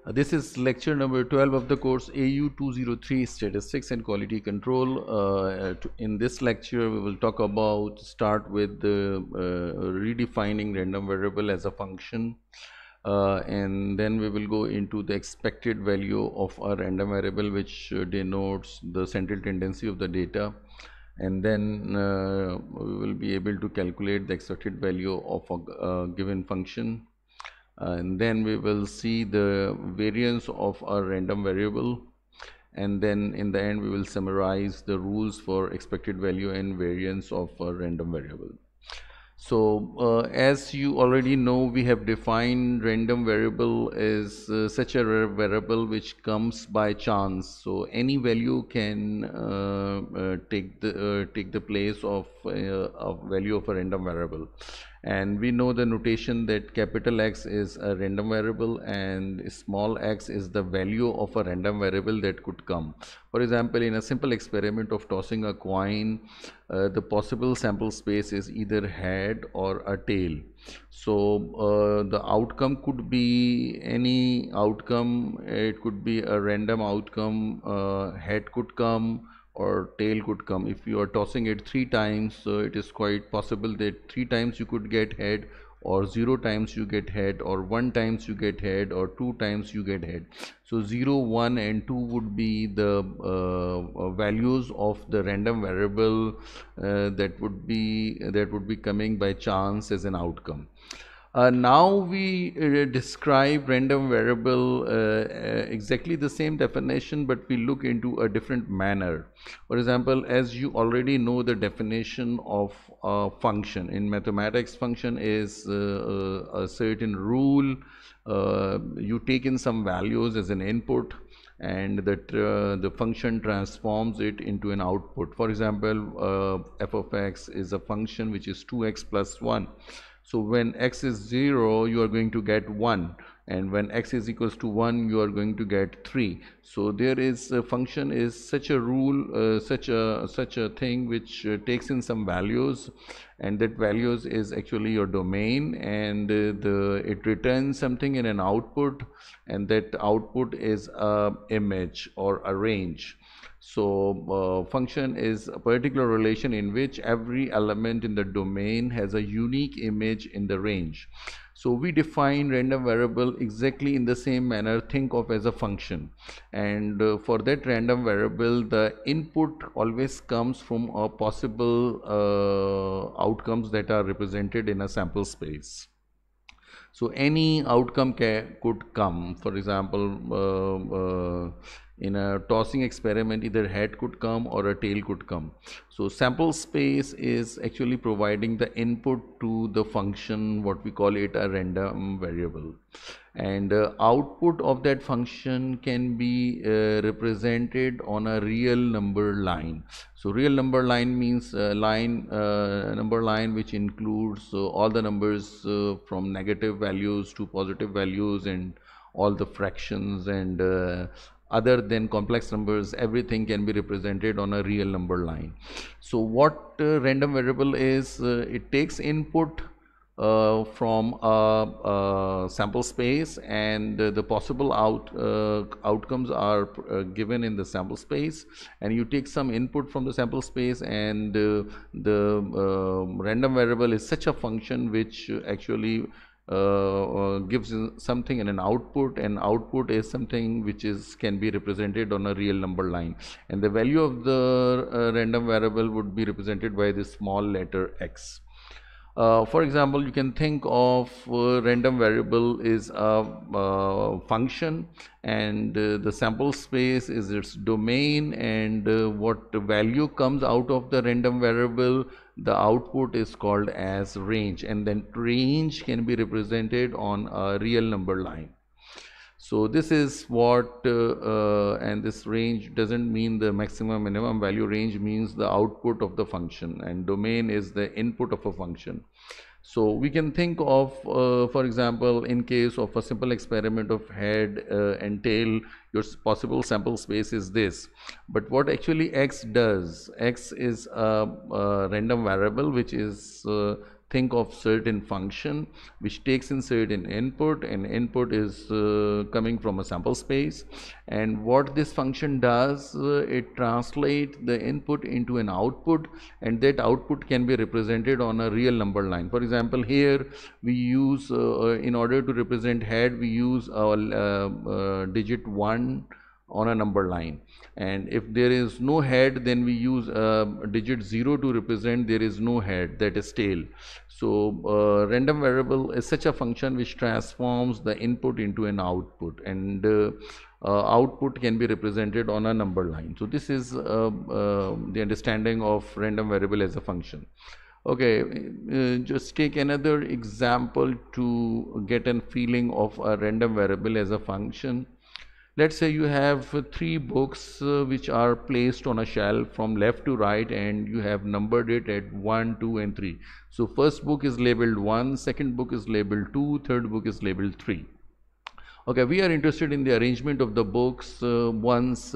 This is lecture number 12 of the course AU 203 Statistics and Quality Control. In this lecture, we will talk about, start with redefining random variable as a function. And then we will go into the expected value of a random variable, which denotes the central tendency of the data. And then we will be able to calculate the expected value of a given function. And then we will see the variance of a random variable, and then in the end we will summarize the rules for expected value and variance of a random variable. So as you already know, we have defined random variable as such a variable which comes by chance. So any value can take the place of a value of a random variable. And we know the notation that capital X is a random variable and small x is the value of a random variable that could come. For example, in a simple experiment of tossing a coin, the possible sample space is either head or a tail. So the outcome could be any outcome. It could be a random outcome. Head could come or tail could come. If you are tossing it 3 times, so it is quite possible that 3 times you could get head, or 0 times you get head, or 1 times you get head, or 2 times you get head. So 0, 1 and 2 would be the values of the random variable that would be coming by chance as an outcome. Now we describe random variable exactly the same definition, but we look into a different manner. For example, as you already know the definition of a function in mathematics, function is a certain rule. You take in some values as an input, and that the function transforms it into an output. For example, f of x is a function which is 2x plus 1. So when x is 0, you are going to get 1, and when x is equals to 1, you are going to get 3. So there is a function is such a rule, such a thing which takes in some values, and that values is actually your domain, and it returns something in an output, and that output is a image or a range. So function is a particular relation in which every element in the domain has a unique image in the range. So we define random variable exactly in the same manner. Think of as a function, and for that random variable, the input always comes from a possible outcomes that are represented in a sample space. So any outcome could come. For example, in a tossing experiment, either head could come or a tail could come. So sample space is actually providing the input to the function, what we call it a random variable, and output of that function can be represented on a real number line. So real number line means number line which includes all the numbers from negative values to positive values, and all the fractions, and other than complex numbers, everything can be represented on a real number line. So what random variable is, it takes input from a sample space, and the possible outcomes are given in the sample space, and you take some input from the sample space, and the random variable is such a function which actually gives something in an output, and output is something which can be represented on a real number line, and the value of the random variable would be represented by the small letter x. For example, you can think of random variable is a function, and the sample space is its domain, and what value comes out of the random variable, the output is called as range, and then range can be represented on a real number line. So this is what and this range doesn't mean the maximum minimum value. Range means the output of the function, and domain is the input of a function. So we can think of for example, in case of a simple experiment of head and tail, your possible sample space is this. But what actually x does, x is a random variable which is think of certain function which takes in certain input, and input is coming from a sample space, and what this function does, it translates the input into an output, and that output can be represented on a real number line. For example, here we use in order to represent head, we use our digit 1 on a number line, and if there is no head, then we use digit 0 to represent there is no head, that is tail. So random variable is such a function which transforms the input into an output, and output can be represented on a number line. So this is the understanding of random variable as a function. Okay, just take another example to get a feeling of a random variable as a function. Let's say you have 3 books which are placed on a shelf from left to right, and you have numbered it at 1, 2 and 3. So first book is labeled 1, second book is labeled 2, third book is labeled 3. Okay, we are interested in the arrangement of the books. Once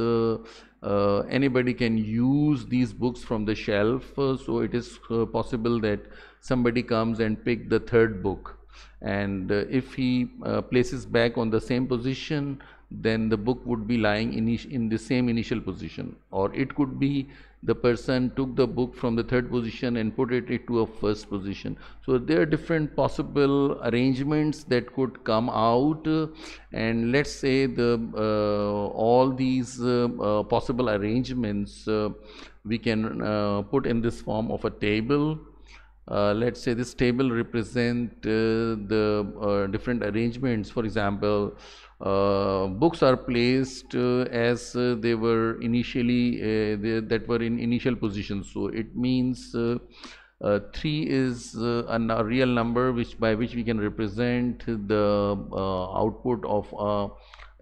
anybody can use these books from the shelf, so it is possible that somebody comes and pick the third book, and if he places back on the same position, then the book would be lying in the same initial position. Or it could be the person took the book from the third position and put it into a first position. So there are different possible arrangements that could come out, and let's say the all these possible arrangements we can put in this form of a table. Let's say this table represent the different arrangements. For example, books are placed as they were initially that were in initial position. So it means 3 is a real number by which we can represent the output of a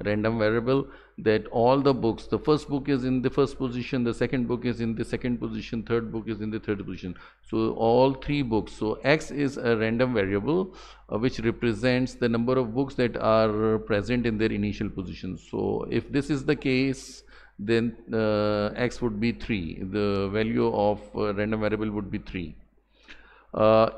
random variable, that all the books, the first book is in the first position, the second book is in the second position, third book is in the third position. So all 3 books. So X is a random variable which represents the number of books that are present in their initial position. So if this is the case, then X would be 3. The value of random variable would be 3.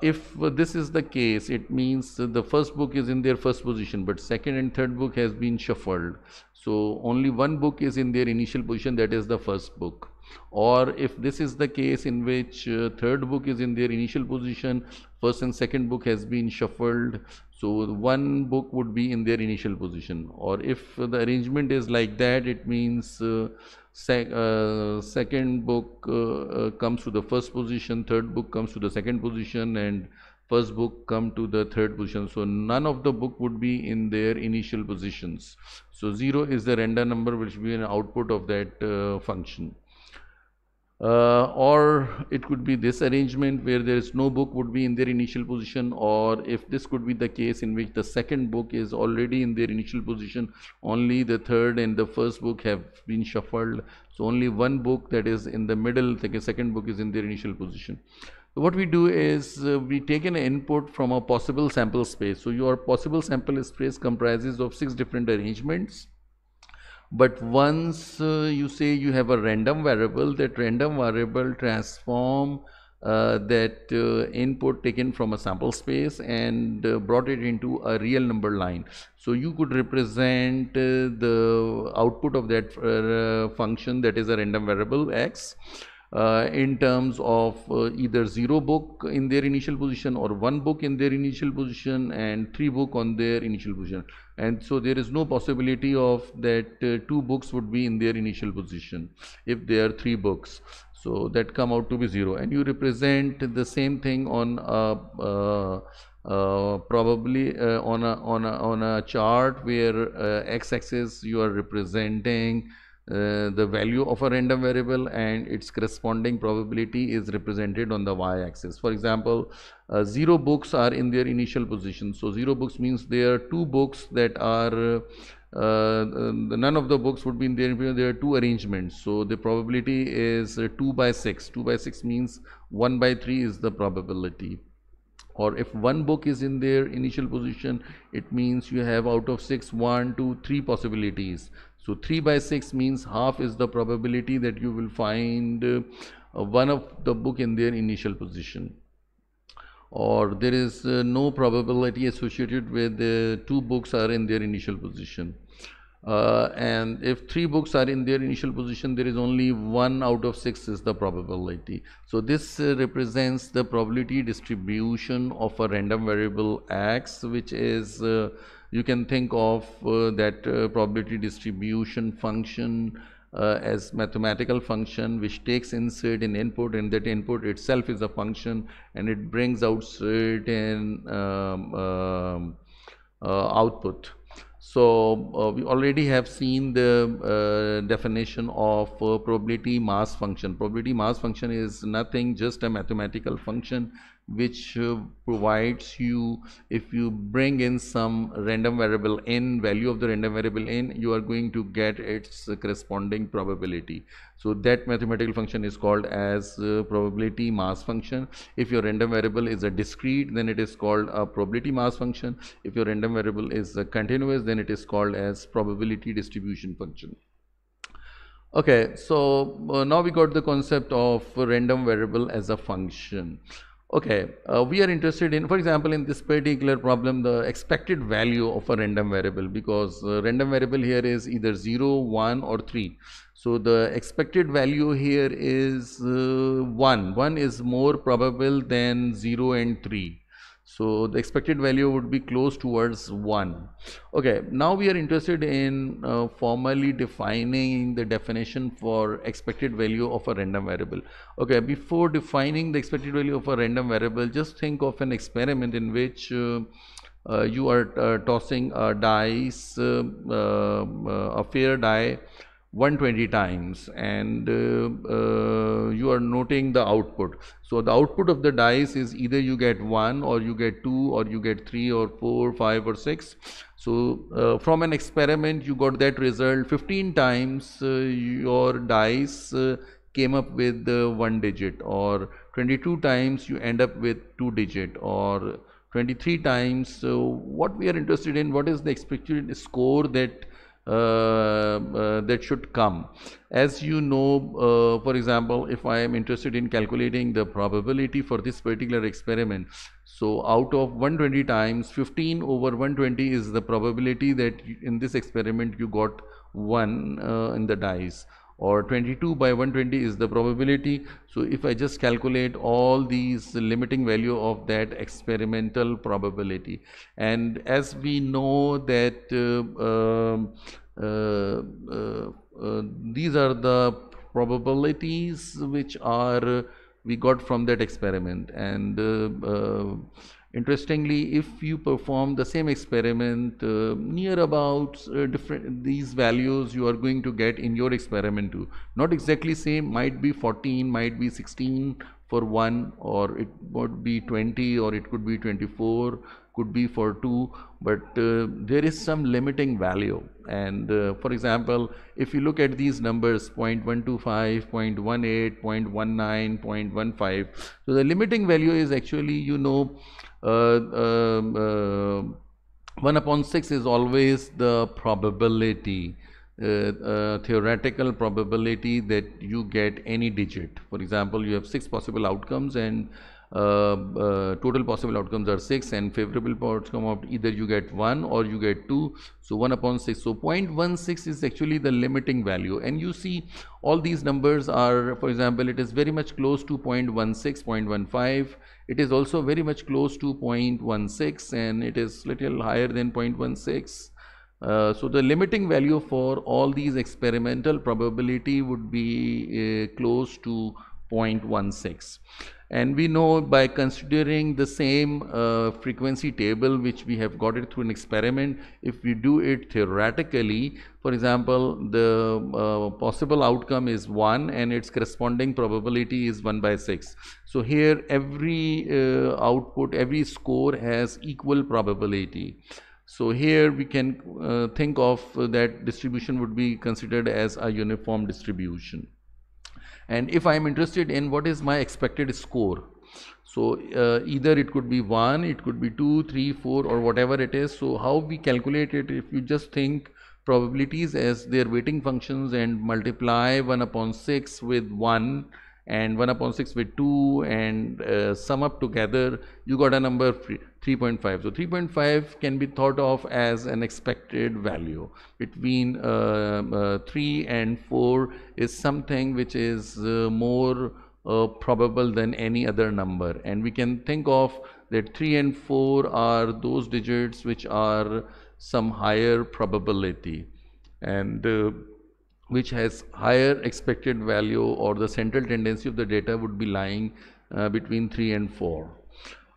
If this is the case, it means the first book is in their first position, but second and third book has been shuffled. So only one book is in their initial position, that is the first book. Or if this is the case in which third book is in their initial position, first and second book has been shuffled, so one book would be in their initial position. Or if the arrangement is like that, it means second book comes to the first position, third book comes to the second position, and first book come to the third position. So none of the book would be in their initial positions. So 0 is the random number which will be an output of that function. Or it could be this arrangement where there is no book would be in their initial position, or if this could be the case in which the second book is already in their initial position, only the third and the first book have been shuffled, so only one book that is in the middle, the second book, is in their initial position. So what we do is we take an input from a possible sample space. So your possible sample space comprises of 6 different arrangements. But once you say you have a random variable, that random variable transform that input taken from a sample space and brought it into a real number line. So you could represent the output of that function, that is a random variable X, in terms of either 0 book in their initial position, or 1 book in their initial position, and 3 book on their initial position. And so there is no possibility of that 2 books would be in their initial position if there are 3 books. So that come out to be 0, and you represent the same thing on probably on a chart where x-axis you are representing the value of a random variable, and its corresponding probability is represented on the y-axis. For example, 0 books are in their initial position. So 0 books means there are 2 books that are none of the books would be in there are 2 arrangements. So the probability is 2 by 6. 2 by 6 means 1 by 3 is the probability. Or if 1 book is in their initial position, it means you have out of 6, 1, 2, 3 possibilities. So 3 by 6 means half is the probability that you will find one of the book in their initial position. or there is no probability associated with two books are in their initial position. And if three books are in their initial position, there is only 1 out of 6 is the probability. So this represents the probability distribution of a random variable x, which is you can think of that probability distribution function as mathematical function which takes in certain input, and that input itself is a function, and it brings out certain output. So we already have seen the definition of probability mass function. Probability mass function is nothing, just a mathematical function which provides you, if you bring in some random variable n, value of the random variable n, you are going to get its corresponding probability. So that mathematical function is called as probability mass function. If your random variable is a discrete, then it is called a probability mass function. If your random variable is continuous, then it is called as probability distribution function. Okay, so now we got the concept of random variable as a function. Okay, we are interested in, for example, in this particular problem, the expected value of a random variable, because random variable here is either 0, 1 or 3. So the expected value here is 1. 1 is more probable than 0 and 3. So the expected value would be close towards 1. Okay, now we are interested in formally defining the definition for expected value of a random variable. Okay, before defining the expected value of a random variable, just think of an experiment in which you are tossing a dice, a fair die 120 times, and you are noting the output. So the output of the dice is either you get 1 or you get 2 or you get 3 or 4, 5 or 6. So from an experiment you got that result 15 times. Your dice came up with 1 digit, or 22 times you end up with 2 digit, or 23 times. So what we are interested in, what is the expected score that that should come. As you know, for example, if I am interested in calculating the probability for this particular experiment, so out of 120 times, 15 over 120 is the probability that in this experiment you got 1 in the dice, or 22 by 120 is the probability. So if I just calculate all these limiting value of that experimental probability, and as we know that these are the probabilities which are we got from that experiment, and interestingly, if you perform the same experiment near about different these values you are going to get in your experiment too. Not exactly same, might be 14, might be 16 for 1, or it would be 20, or it could be 24, could be for 2, but there is some limiting value. And for example, if you look at these numbers 0.125, 0.18, 0.19, 0.15, so the limiting value is actually, you know, 1 upon 6 is always the probability, theoretical probability that you get any digit. For example, you have 6 possible outcomes, and total possible outcomes are 6, and favorable outcome of either you get 1 or you get 2. So 1 upon 6. So 0.16 is actually the limiting value, and you see all these numbers are, for example, it is very much close to 0.16, 0.15. It is also very much close to 0.16, and it is little higher than 0.16. So the limiting value for all these experimental probability would be close to 0.16. And we know by considering the same frequency table which we have got it through an experiment, if we do it theoretically, for example, the possible outcome is 1 and its corresponding probability is 1 by 6. So here every output, every score has equal probability. So here we can think of that distribution would be considered as a uniform distribution. And if I am interested in what is my expected score, so either it could be 1, it could be 2, 3, 4 or whatever it is. So how we calculate it, if you just think probabilities as their weighting functions and multiply 1 upon 6 with 1, and 1 upon 6 with 2, and sum up together, you got a number 3.5. So 3.5 can be thought of as an expected value. Between 3 and 4 is something which is more probable than any other number, and we can think of that 3 and 4 are those digits which are some higher probability, and which has higher expected value, or the central tendency of the data would be lying between 3 and 4.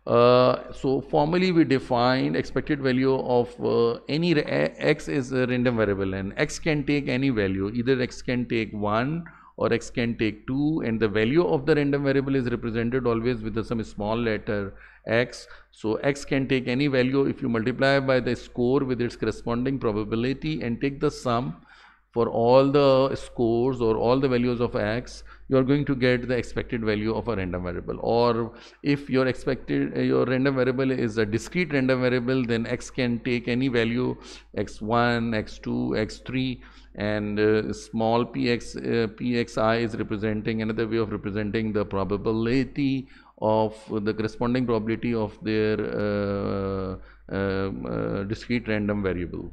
So formally we define expected value of any x is a random variable, and x can take any value. Either x can take 1 or x can take 2, and the value of the random variable is represented always with some small letter x. So x can take any value. If you multiply by the score with its corresponding probability and take the sum for all the scores or all the values of x, you are going to get the expected value of a random variable. Or if your random variable is a discrete random variable, then x can take any value, x1, x2, x3, and small pxi is representing another way of representing the probability of the corresponding probability of their discrete random variable.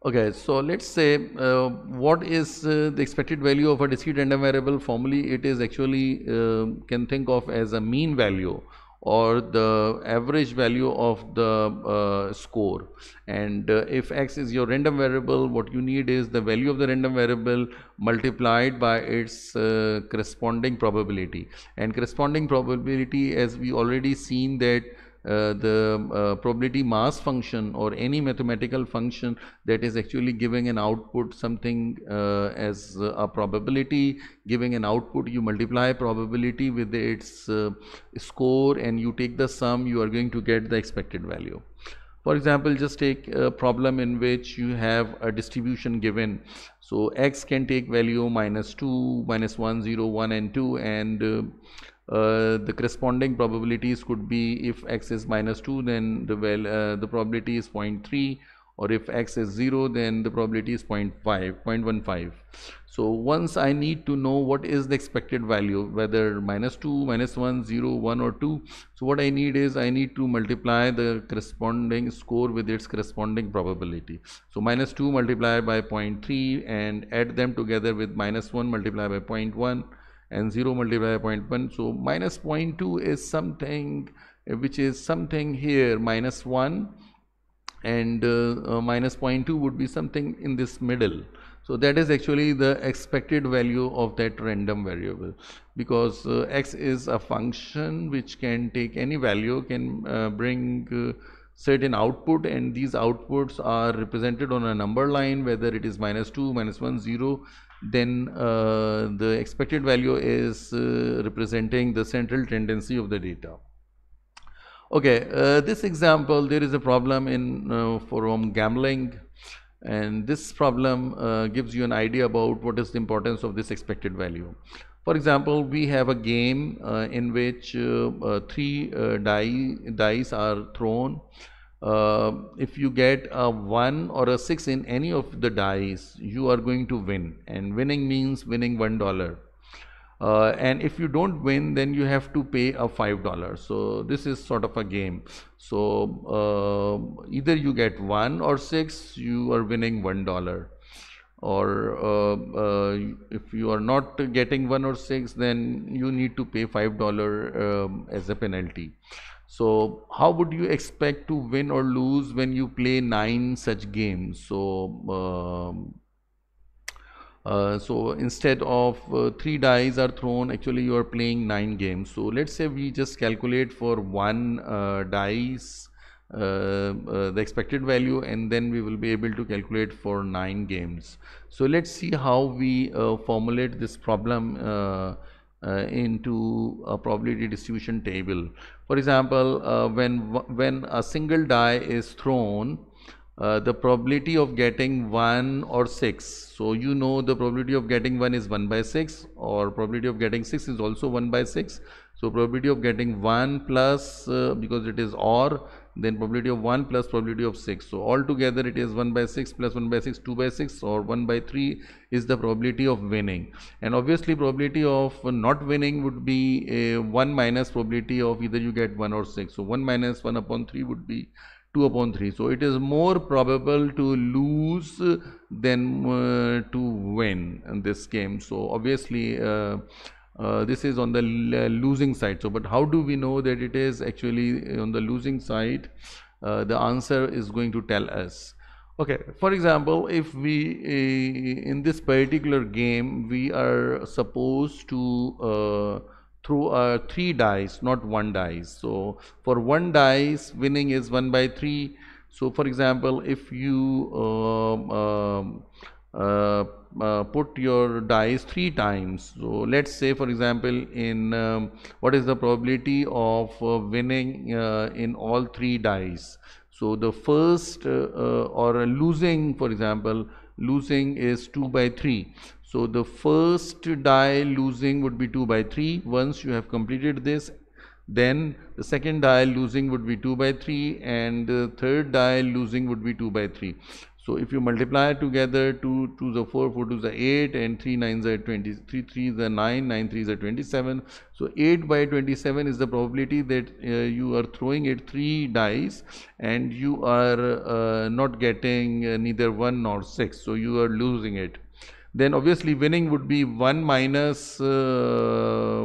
Okay, so let's say what is the expected value of a discrete random variable? Formally, it is actually can think of as a mean value or the average value of the score. And if x is your random variable, what you need is the value of the random variable multiplied by its corresponding probability. And corresponding probability, as we already seen that the probability mass function or any mathematical function that is actually giving an output something as a probability, giving an output, you multiply probability with its score and you take the sum, you are going to get the expected value. For example, just take a problem in which you have a distribution given. So x can take value -2, -1, 0, 1 and 2, and the corresponding probabilities could be, if x is -2, then the probability is 0.3, or if x is 0, then the probability is 0.15. So once I need to know what is the expected value, whether -2, -1, 0, 1 or 2, so what I need is I need to multiply the corresponding score with its corresponding probability. So -2 multiplied by 0.3 and add them together with -1 multiplied by 0.1 and 0 multiplied by 0.1. So minus 0.2 is something which is something here -1, and minus 0.2 would be something in this middle. So that is actually the expected value of that random variable, because x is a function which can take any value, can bring certain output, and these outputs are represented on a number line, whether it is -2, -1, 0, then the expected value is representing the central tendency of the data. Okay, this example, there is a problem in from gambling, and this problem gives you an idea about what is the importance of this expected value. For example, we have a game in which 3 dice are thrown. If you get a 1 or a 6 in any of the dice, you are going to win, and winning means winning $1. And if you don't win, then you have to pay a $5. So this is sort of a game. So either you get 1 or 6, you are winning $1. Or if you are not getting 1 or 6, then you need to pay $5 as a penalty. So how would you expect to win or lose when you play 9 such games? So instead of 3 dice are thrown, actually you are playing 9 games. So let's say we just calculate for 1 dice the expected value, and then we will be able to calculate for 9 games. So let's see how we formulate this problem into a probability distribution table. For example, when a single die is thrown, the probability of getting 1 or 6, so you know the probability of getting 1 is 1 by 6, or probability of getting 6 is also 1 by 6. So probability of getting 1 plus, because it is OR, then probability of 1 plus probability of 6. So altogether it is 1 by 6 plus 1 by 6, 2 by 6, or 1 by 3 is the probability of winning. And obviously probability of not winning would be a 1 minus probability of either you get 1 or 6. So 1 minus 1 upon 3 would be 2 upon 3. So it is more probable to lose than to win in this game. So obviously this is on the losing side. So but how do we know that it is actually on the losing side? The answer is going to tell us. Okay, for example, if we in this particular game we are supposed to throw 3 dice, not 1 dice. So for 1 dice, winning is 1 by 3. So for example, if you put your dice 3 times, so let's say for example in what is the probability of winning in all 3 dice. So the first or losing, for example, losing is 2 by 3. So the first die losing would be 2 by 3. Once you have completed this, then the second die losing would be 2 by 3, and the third die losing would be 2 by 3. So if you multiply together, 2 2s are 4, 4 2s are 8, and 3 9s are 20, 3 3s are 9, 9 3s are 27. So 8 by 27 is the probability that you are throwing it 3 dice and you are not getting neither 1 nor 6. So you are losing it. Then obviously winning would be 1 minus the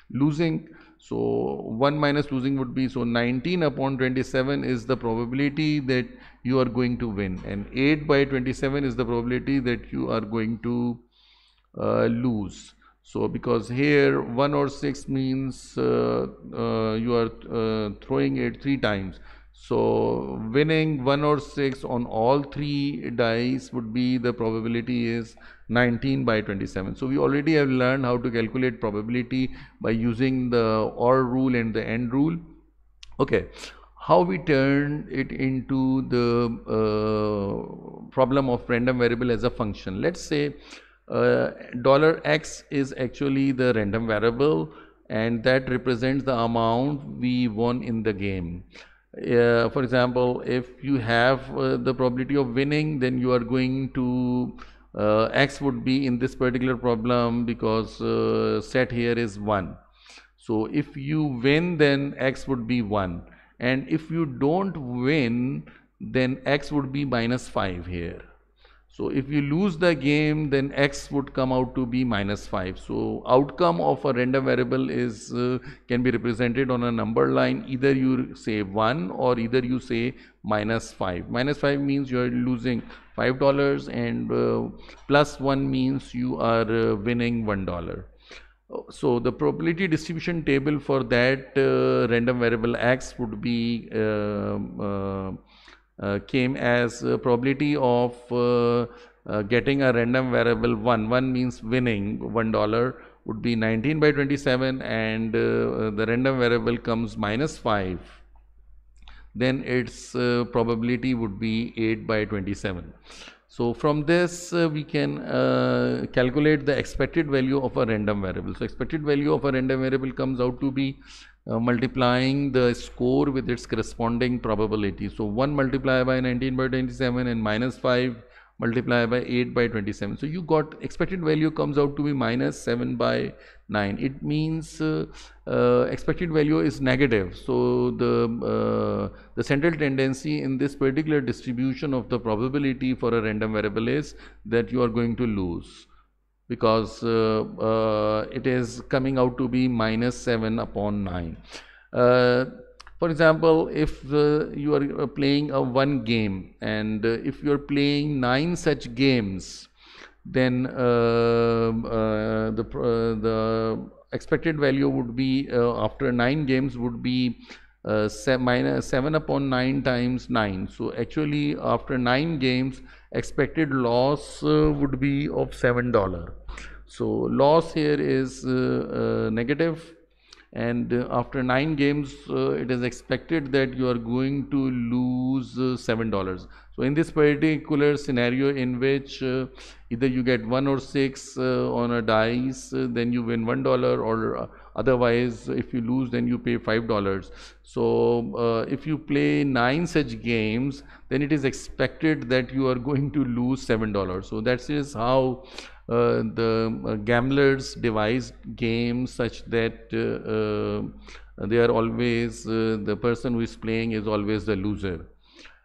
losing. So 1 minus losing would be, so 19 upon 27 is the probability that you are going to win, and 8 by 27 is the probability that you are going to lose. So because here 1 or 6 means you are throwing it 3 times. So winning 1 or 6 on all 3 dice would be, the probability is 19 by 27. So we already have learned how to calculate probability by using the OR rule and the AND rule. Okay, how we turn it into the problem of random variable as a function. Let's say $x is actually the random variable, and that represents the amount we won in the game. For example, if you have the probability of winning, then you are going to x would be in this particular problem, because set here is 1. So if you win, then x would be 1, and if you don't win, then x would be minus 5 here. So if you lose the game, then x would come out to be minus 5. So outcome of a random variable is can be represented on a number line. Either you say 1 or either you say minus 5. Minus 5 means you are losing $5, and plus 1 means you are winning $1. So the probability distribution table for that random variable x would be came as probability of getting a random variable 1. 1 means winning $1 would be 19 by 27, and the random variable comes minus 5. Then its probability would be 8 by 27. So from this we can calculate the expected value of a random variable. So expected value of a random variable comes out to be multiplying the score with its corresponding probability. So 1 multiplied by 19 by 27 and minus 5 multiplied by 8 by 27. So you got expected value comes out to be minus 7 by 9. It means expected value is negative. So the central tendency in this particular distribution of the probability for a random variable is that you are going to lose, because it is coming out to be minus 7 upon 9. For example, if you are playing a one game, and if you are playing 9 such games, then the expected value would be after 9 games would be minus 7 upon 9 times 9. So actually after 9 games expected loss would be of $7. So loss here is negative, and after 9 games it is expected that you are going to lose $7. So in this particular scenario in which either you get 1 or 6 on a dice, then you win $1, or otherwise if you lose then you pay $5. So if you play 9 such games, then it is expected that you are going to lose $7. So that is how the gamblers devise games such that they are always the person who is playing is always the loser.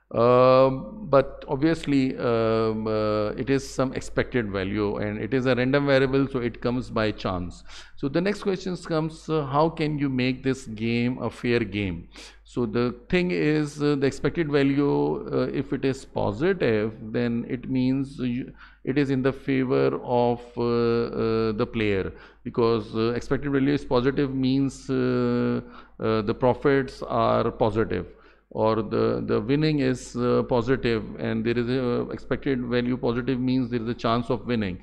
But obviously it is some expected value and it is a random variable, so it comes by chance. So the next question comes, how can you make this game a fair game? So the thing is, the expected value, if it is positive, then it means it is in the favor of the player, because expected value is positive means the profits are positive, or the winning is positive, and there is a expected value positive means there is a chance of winning.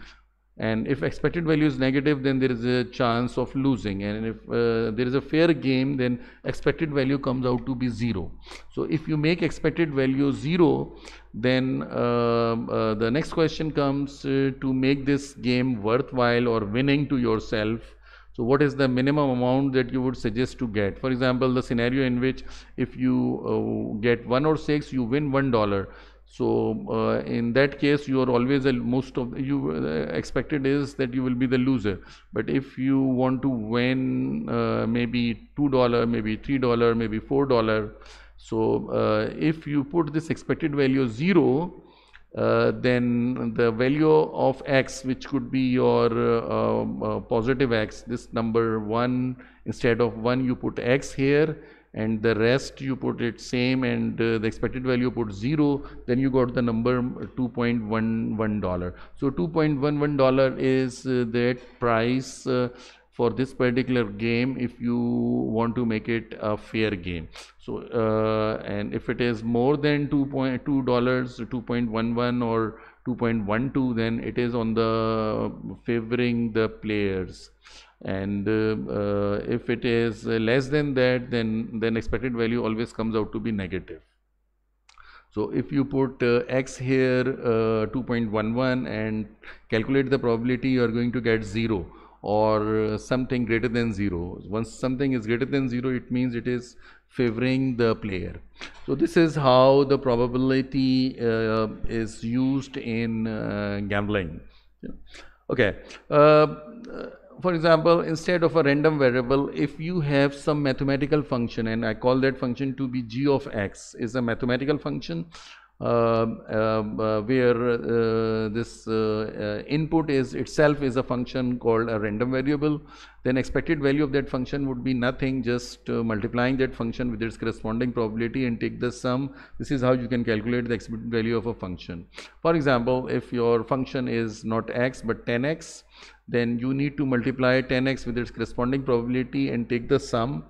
And if expected value is negative, then there is a chance of losing. And if there is a fair game, then expected value comes out to be 0. So if you make expected value 0, then the next question comes, to make this game worthwhile or winning to yourself, so what is the minimum amount that you would suggest to get? For example, the scenario in which if you get 1 or 6, you win $1. So in that case, you are always most of you expected is that you will be the loser. But if you want to win maybe $2, maybe $3, maybe $4, so if you put this expected value 0, then the value of x, which could be your positive x, this number 1, instead of 1 you put x here, and the rest you put it same, and the expected value put 0, then you got the number $2.11. So $2.11 is that price for this particular game if you want to make it a fair game. So and if it is more than $2.11 or 2.12, then it is on the favoring the players. And if it is less than that, then expected value always comes out to be negative. So if you put x here 2.11 and calculate the probability, you are going to get 0 or something greater than 0. Once something is greater than 0, it means it is favoring the player. So this is how the probability is used in gambling. Okay. For example, instead of a random variable, if you have some mathematical function, and I call that function to be g of x, is a mathematical function where this input is itself is a function called a random variable, then expected value of that function would be nothing, just multiplying that function with its corresponding probability and take the sum. This is how you can calculate the expected value of a function. For example, if your function is not x but 10x, then you need to multiply 10x with its corresponding probability and take the sum,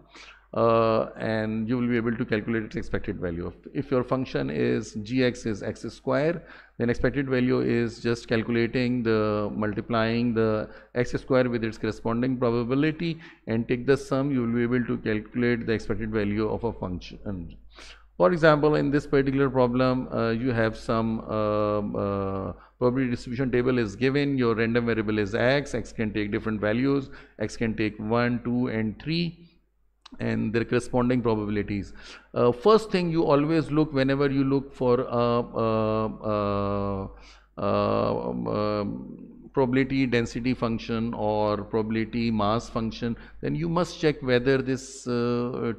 and you will be able to calculate its expected value. If your function is gx is x square, then expected value is just calculating the multiplying the x square with its corresponding probability and take the sum. You will be able to calculate the expected value of a function. For example, in this particular problem, you have some probability distribution table is given. Your random variable is x. X can take different values. X can take 1, 2, and 3, and their corresponding probabilities. First thing you always look whenever you look for probability density function or probability mass function, then you must check whether this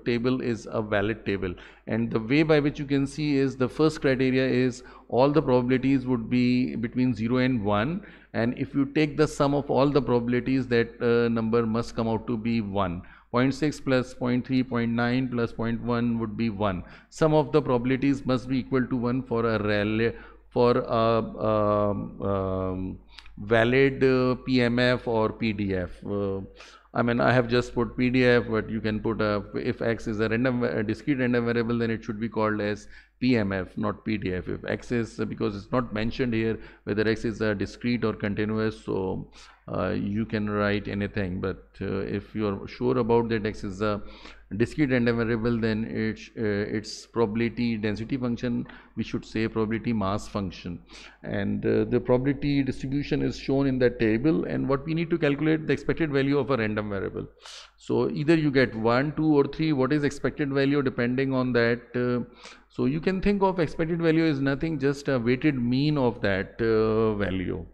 table is a valid table. And the way by which you can see is, the first criteria is all the probabilities would be between 0 and 1, and if you take the sum of all the probabilities, that number must come out to be 1. 0.6 plus 0.3, 0.9 plus 0.1 would be 1. Some of the probabilities must be equal to 1 for a valid PMF or PDF. I mean, I have just put PDF, but you can put if x is a discrete random variable, then it should be called as PMF, not PDF. If x is, because it's not mentioned here whether x is a discrete or continuous, so you can write anything. But if you are sure about that x is a discrete random variable, then its probability density function, we should say probability mass function, and the probability distribution is shown in that table. And what we need to calculate the expected value of a random variable. So either you get 1, 2 or 3, what is expected value depending on that. So you can think of expected value is nothing, just a weighted mean of that value,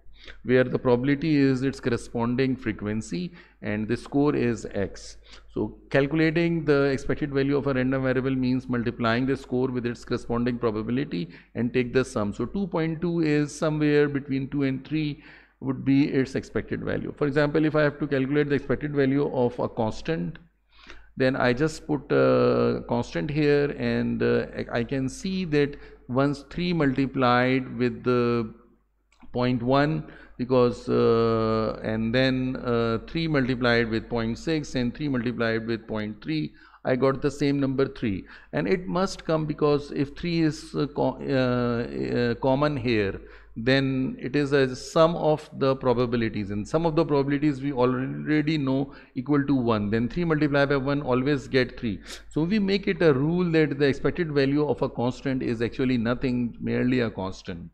where the probability is its corresponding frequency and the score is x. So calculating the expected value of a random variable means multiplying the score with its corresponding probability and take the sum. So 2.2 is somewhere between 2 and 3 would be its expected value. For example, if I have to calculate the expected value of a constant, then I just put a constant here, and I can see that once 3 multiplied with the 0.1, because and then 3 multiplied with 0.6 and 3 multiplied with 0.3, I got the same number 3, and it must come because if 3 is common here, then it is a sum of the probabilities, and sum of the probabilities we already know equal to 1, then 3 multiplied by 1 always get 3. So we make it a rule that the expected value of a constant is actually nothing, merely a constant.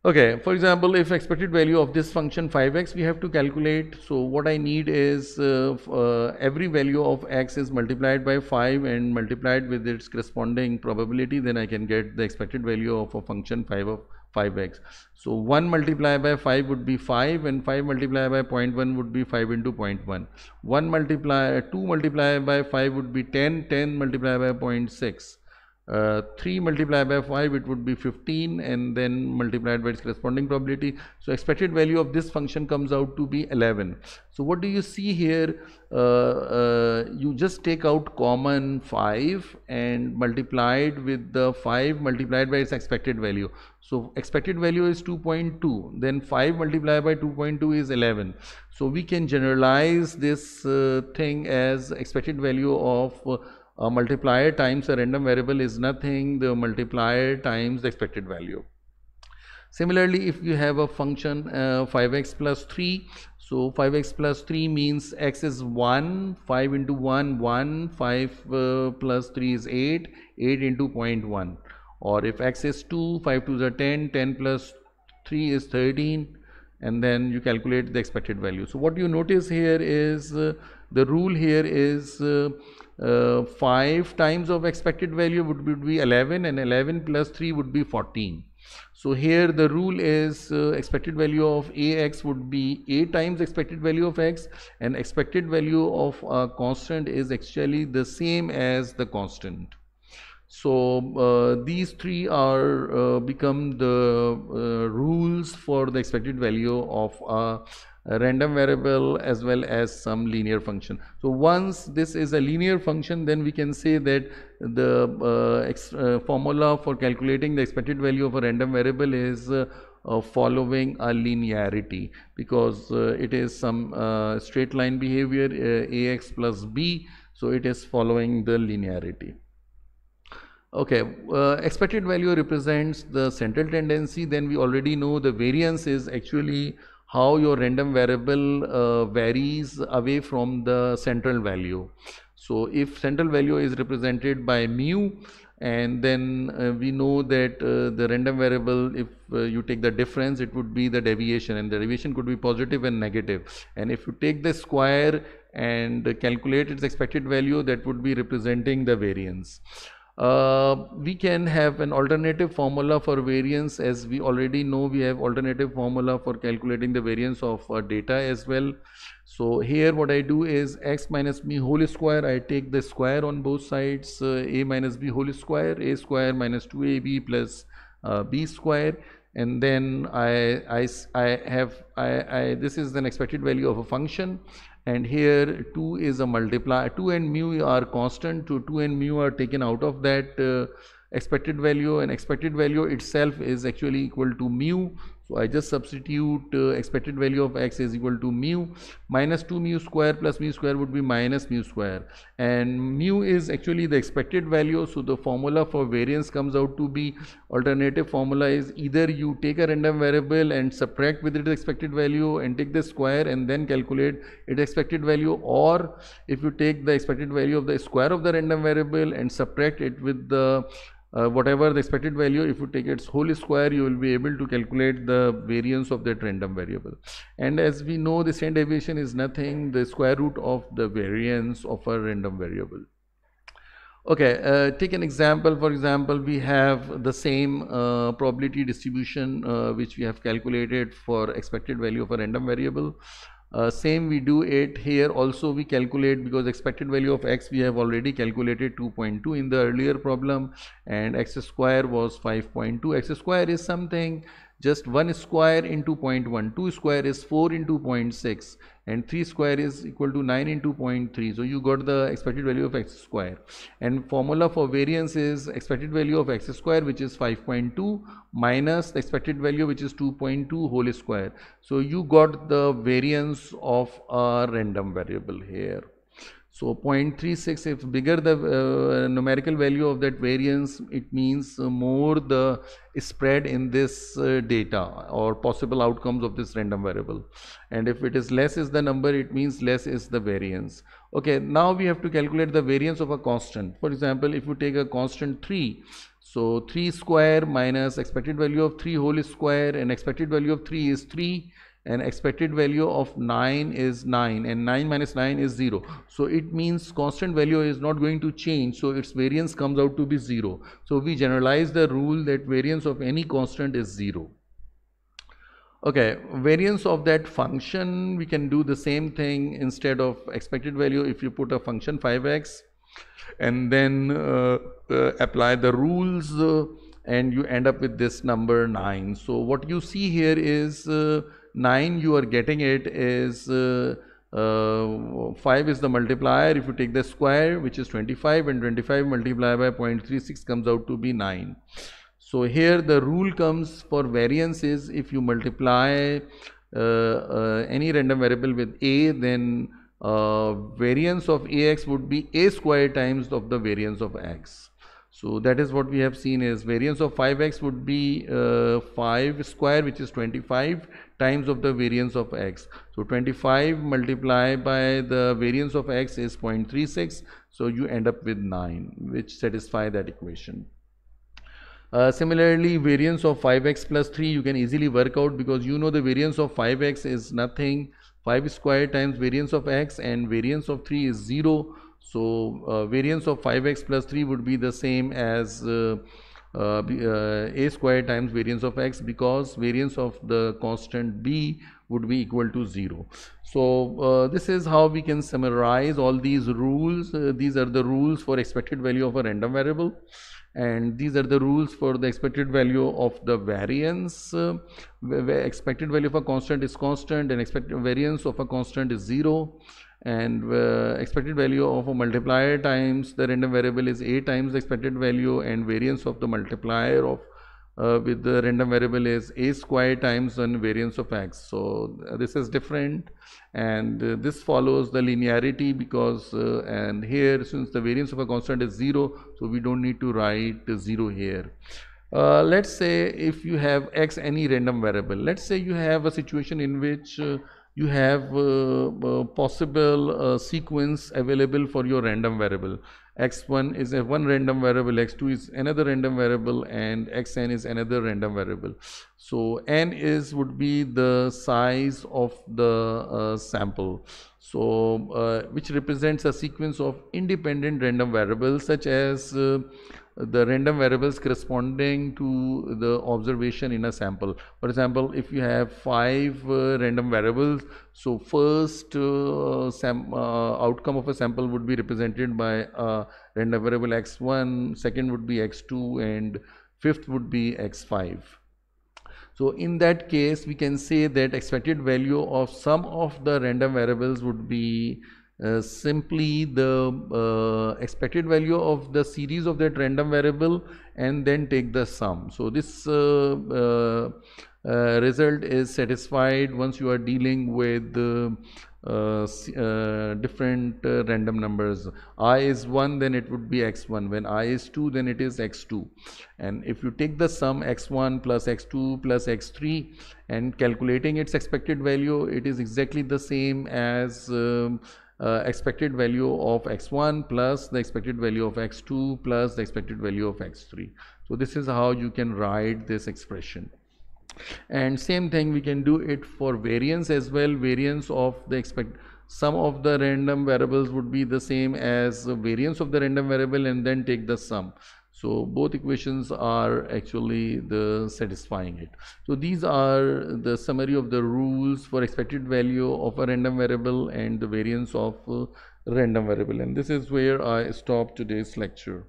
Okay, for example, if expected value of this function 5x we have to calculate, so what I need is every value of x is multiplied by 5 and multiplied with its corresponding probability, then I can get the expected value of a function 5x. So 1 multiplied by 5 would be 5, and 5 multiplied by 0.1 would be 5 into 0.1. 2 multiplied by 5 would be 10, 10 multiplied by 0.6. 3 multiplied by 5, it would be 15, and then multiplied by its corresponding probability. So expected value of this function comes out to be 11. So what do you see here? You just take out common 5 and multiplied with the 5 multiplied by its expected value. So expected value is 2.2, then 5 multiplied by 2.2 is 11. So we can generalize this thing as expected value of a multiplier times a random variable is nothing, the multiplier times the expected value. Similarly, if you have a function 5x plus 3, so 5x plus 3 means x is 1, 5 into 1, 1, 5 plus 3 is 8, 8 into 0.1. Or if x is 2, 5 to the 10, 10 plus 3 is 13, and then you calculate the expected value. So what you notice here is the rule here is 5 times of expected value would be 11, and 11 plus 3 would be 14. So here the rule is expected value of ax would be a times expected value of x, and expected value of a constant is actually the same as the constant. So these three are become the rules for the expected value of a random variable as well as some linear function. So once this is a linear function, then we can say that the formula for calculating the expected value of a random variable is following a linearity, because it is some straight line behavior, ax plus b, so it is following the linearity. Okay, expected value represents the central tendency. Then we already know the variance is actually how your random variable varies away from the central value. So if central value is represented by mu, and then we know that the random variable, if you take the difference, it would be the deviation, and the deviation could be positive and negative. And if you take the square and calculate its expected value, that would be representing the variance. We can have an alternative formula for variance. As we already know, we have alternative formula for calculating the variance of data as well. So here what I do is x minus b whole square, I take the square on both sides, a minus b whole square, a square minus 2ab plus b square, and then this is an expected value of a function, and here 2 is a multiplier. 2 and mu are constant, so 2 and mu are taken out of that expected value, and expected value itself is actually equal to mu. So I just substitute expected value of x is equal to mu minus 2 mu square plus mu square would be minus mu square, and mu is actually the expected value. So the formula for variance comes out to be, alternative formula is either you take a random variable and subtract with its expected value and take the square and then calculate its expected value, or if you take the expected value of the square of the random variable and subtract it with the whatever the expected value, if you take its whole square, you will be able to calculate the variance of that random variable. And as we know, the standard deviation is nothing, the square root of the variance of a random variable. Okay, take an example. For example, we have the same probability distribution which we have calculated for expected value of a random variable. Same we do it here also, we calculate, because expected value of x we have already calculated 2.2 in the earlier problem, and x square was 5.2. X square is something just 1 square into 0.1, 2 square is 4 into 0.6, and 3 square is equal to 9 into 0.3. So you got the expected value of x square, and formula for variance is expected value of x square, which is 5.2, minus the expected value, which is 2.2 whole square. So you got the variance of a random variable here. So 0.36, if bigger the numerical value of that variance, it means more the spread in this data or possible outcomes of this random variable. And if it is less is the number, it means less is the variance. Okay, now we have to calculate the variance of a constant. For example, if you take a constant 3, so 3 square minus expected value of 3 whole square, and expected value of 3 is 3, and expected value of 9 is 9, and 9 minus 9 is 0. So it means constant value is not going to change, so its variance comes out to be 0. So we generalize the rule that variance of any constant is 0. Okay, variance of that function, we can do the same thing. Instead of expected value, if you put a function 5x and then apply the rules, and you end up with this number 9. So what you see here is 9, you are getting it is 5 is the multiplier. If you take the square, which is 25, and 25 multiplied by 0.36 comes out to be 9. So here the rule comes for variance is, if you multiply any random variable with a, then variance of ax would be a square times of the variance of x. So that is what we have seen is variance of 5x would be 5 square, which is 25 times of the variance of x. So 25 multiplied by the variance of x is 0.36. So you end up with 9, which satisfy that equation. Similarly, variance of 5x plus 3 you can easily work out, because you know the variance of 5x is nothing, 5 square times variance of x, and variance of 3 is 0. So variance of 5x plus 3 would be the same as a square times variance of x, because variance of the constant b would be equal to 0. So this is how we can summarize all these rules. These are the rules for expected value of a random variable, and these are the rules for the expected value of the variance. Where expected value of a constant is constant, and expected variance of a constant is 0. And expected value of a multiplier times the random variable is a times the expected value, and variance of the multiplier of with the random variable is a square times the variance of x. So this is different, and this follows the linearity, because and here, since the variance of a constant is 0, so we don't need to write 0 here. Let's say if you have x any random variable, let's say you have a situation in which you have possible sequence available for your random variable. X1 is one random variable, x2 is another random variable, and xn is another random variable. So n is would be the size of the sample, so which represents a sequence of independent random variables, such as the random variables corresponding to the observation in a sample. For example, if you have 5 random variables, so first outcome of a sample would be represented by a random variable x1, second would be x2, and fifth would be x5. So in that case, we can say that expected value of some of the random variables would be simply the expected value of the series of that random variable, and then take the sum. So this result is satisfied once you are dealing with different random numbers. I is 1, then it would be x1. When I is 2, then it is x2. And if you take the sum x1 plus x2 plus x3 and calculating its expected value, it is exactly the same as expected value of x1 plus the expected value of x2 plus the expected value of x3. So this is how you can write this expression. And same thing we can do it for variance as well. Variance of the sum of the random variables would be the same as the variance of the random variable, and then take the sum. So both equations are actually the satisfying it. So these are the summary of the rules for expected value of a random variable and the variance of random variable, and this is where I stop today's lecture.